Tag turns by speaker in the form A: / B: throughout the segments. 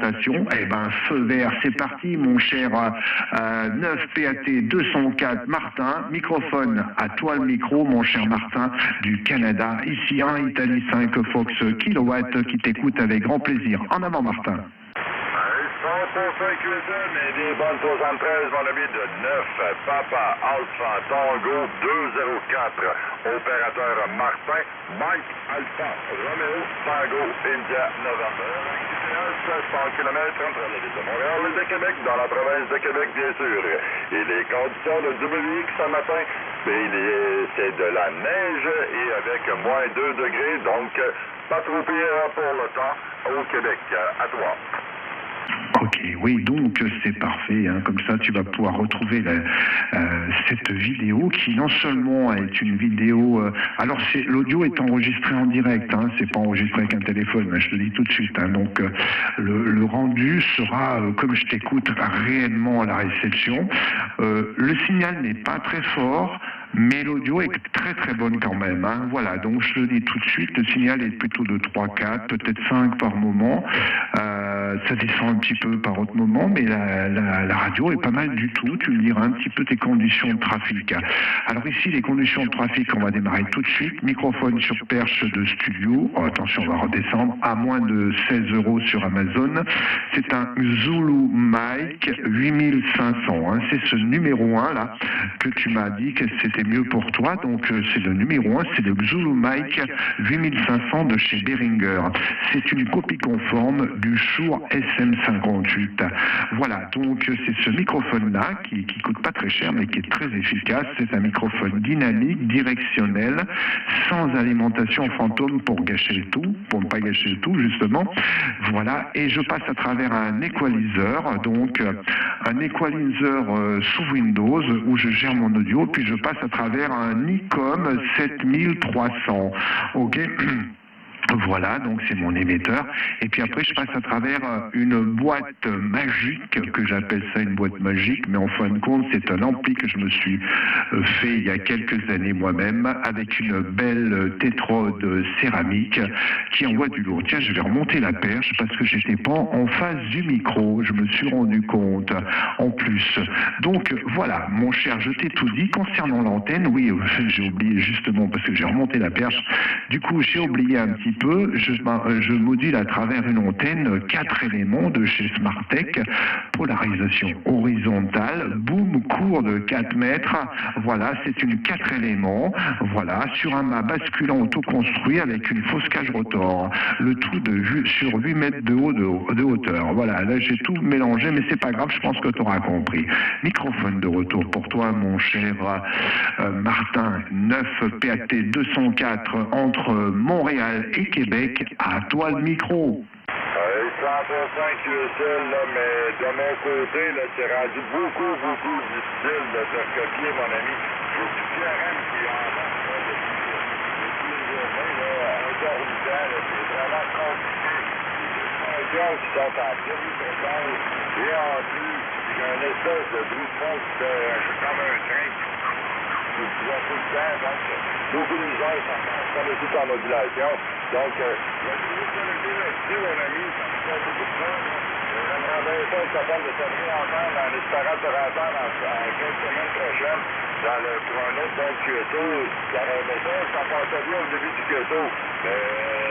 A: alimentation. Eh ben, feu vert, c'est parti, mon cher 9 PAT 204 Martin. Microphone, à toi le micro, mon cher Martin du Canada. Ici 1 Italie 5 Fox Kilowatt qui t'écoute avec grand plaisir. En avant, Martin.
B: Pour 5 mais des bonnes 73, mon ami de 9, Papa Alpha Tango 204, opérateur Martin, Mike Alpha, Romeo Tango, India, November, 100 km entre la ville de Montréal et de Québec, dans la province de Québec, bien sûr. Et les conditions de WX ce matin, c'est de la neige et avec moins 2 degrés, donc pas trop pire pour le temps au Québec. À toi.
A: Ok, oui, donc c'est parfait, hein, comme ça tu vas pouvoir retrouver cette vidéo qui non seulement est une vidéo, alors l'audio est enregistré en direct, hein, c'est pas enregistré avec un téléphone, mais je te dis tout de suite, hein, donc le rendu sera, comme je t'écoute réellement à la réception, le signal n'est pas très fort, mais l'audio est très très bonne quand même, hein. Voilà, donc je le dis tout de suite, le signal est plutôt de 3-4, peut-être 5 par moment, ça descend un petit peu par autre moment, mais la radio est pas mal du tout. Tu me diras un petit peu tes conditions de trafic. Alors ici, les conditions de trafic, on va démarrer tout de suite. Microphone sur perche de studio. Oh, attention, on va redescendre à moins de 16 € sur Amazon. C'est un Zulu Mic 8500. Hein. C'est ce numéro 1 là que tu m'as dit que c'était mieux pour toi. Donc c'est le numéro 1, c'est le Zulu Mic 8500 de chez Behringer. C'est une copie conforme du Shure SM58. Voilà, donc c'est ce microphone-là qui coûte pas très cher mais qui est très efficace. C'est un microphone dynamique, directionnel, sans alimentation fantôme pour gâcher le tout, pour ne pas gâcher le tout justement. Voilà, et je passe à travers un equalizer, donc un equalizer sous Windows où je gère mon audio, puis je passe à travers un Nikon 7300. Ok. Voilà, donc c'est mon émetteur. Et puis après, je passe à travers une boîte magique, que j'appelle ça une boîte magique, mais en fin de compte, c'est un ampli que je me suis fait il y a quelques années moi-même, avec une belle tétrode céramique qui envoie du lourd. Tiens, je vais remonter la perche parce que j'étais pas en face du micro, je me suis rendu compte en plus. Donc voilà, mon cher, je t'ai tout dit. Concernant l'antenne, oui, j'ai oublié justement parce que j'ai remonté la perche. Du coup, j'ai oublié un petit peu, je module à travers une antenne 4 éléments de chez Smartech, polarisation horizontale, boom court de 4 mètres, voilà, c'est une 4 éléments, voilà, sur un mât basculant auto-construit avec une fausse cage rotor, le tout sur 8 mètres de hauteur, voilà, là j'ai tout mélangé, mais c'est pas grave, je pense que tu auras compris. Microphone de retour pour toi, mon cher Martin, 9 PAT 204 entre Montréal et Québec, à toi le micro.
B: 100% QSL, là, mais de mon côté, là, c'est rendu beaucoup difficile de te recopier, mon ami. J'ai du CRM qui est en vente depuis une journée, là, un quart du temps, là, c'est vraiment compliqué. Les gens qui sont en demi-fréquence, et en plus, il y a une espèce de bruit de fond qui fait comme un train qui va tout le temps, donc beaucoup de misère sans le tout en modulation. Donc, je vais juste le dire là-dessus, mon ami, ça me fait beaucoup de temps. J'aimerais bien ça être capable de se réentendre en espérant te rentendre en 15 semaines prochaines pour un autre donc QSO. J'aurais aimé ça passait bien au début du QSO. Mais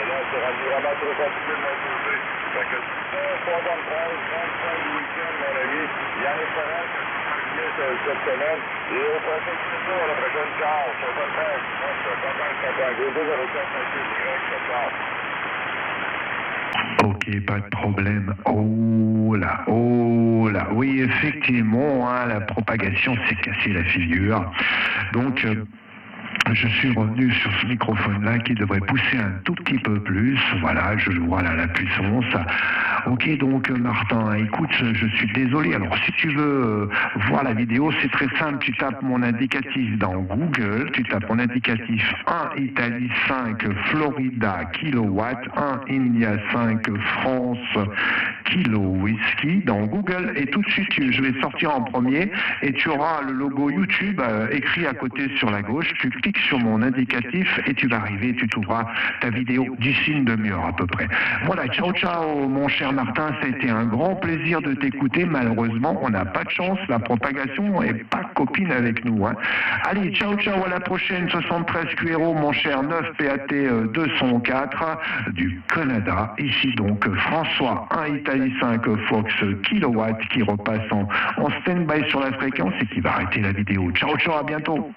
B: là, c'est rendu vraiment trop compliqué de mon côté. Fait que pas bonne phrase, bonne fin du week-end, mon ami. Il y a l'espérance que ça va bien cette semaine. Et au prochain QSO, à la prochaine ciao. Je te fais
A: Ok, pas de problème. Oh là, oui, effectivement, hein, la propagation s'est cassée la figure. Donc, je suis revenu sur ce microphone-là qui devrait pousser un tout petit peu plus. Voilà, je le vois là, la puissance. Ok, donc Martin, écoute, je suis désolé. Alors, si tu veux voir la vidéo, c'est très simple. Tu tapes mon indicatif dans Google. Tu tapes mon indicatif 1 Italie 5 Florida kilowatt, 1 India 5 France Kilo Whisky dans Google et tout de suite je vais sortir en premier et tu auras le logo YouTube écrit à côté sur la gauche. Tu cliques sur mon indicatif et tu vas arriver, tu trouveras ta vidéo d'ici une demi-heure à peu près. Voilà, ciao ciao mon cher Martin, ça a été un grand plaisir de t'écouter. Malheureusement, on n'a pas de chance, la propagation est pas copine avec nous. Hein. Allez, ciao ciao, à la prochaine. 73 QRO, mon cher 9 PAT 204 du Canada. Ici donc François 1 Italie 5 Fox Kilowatt qui repasse en stand-by sur la fréquence et qui va arrêter la vidéo. Ciao ciao, à bientôt.